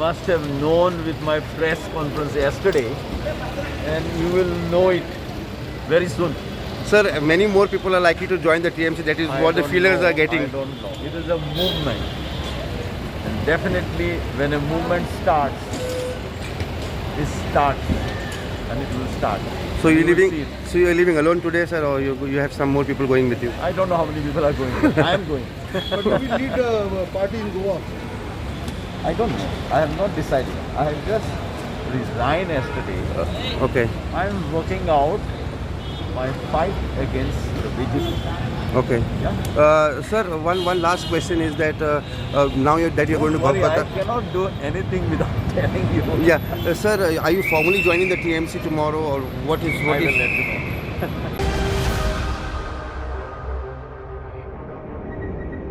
must have known with my press conference yesterday, and you will know it very soon. Sir, many more people are likely to join the TMC. That is I what the don't feelers know, are getting. I don't know. It is a movement. And definitely when a movement starts, it starts and it will start. So You you're will leaving. see it. So you're leaving alone today, sir, or you have some more people going with you? I don't know how many people are going. I am going. But do we lead a party in Goa? I don't know. I have not decided. I have just resigned yesterday. Okay. I am working out my fight against the BJP. Okay. Yeah. Sir, one last question is that now that you're going to Don't worry, I Kolkata. cannot do anything without telling you. Yeah, sir, are you formally joining the TMC tomorrow, or what is? I will let you know.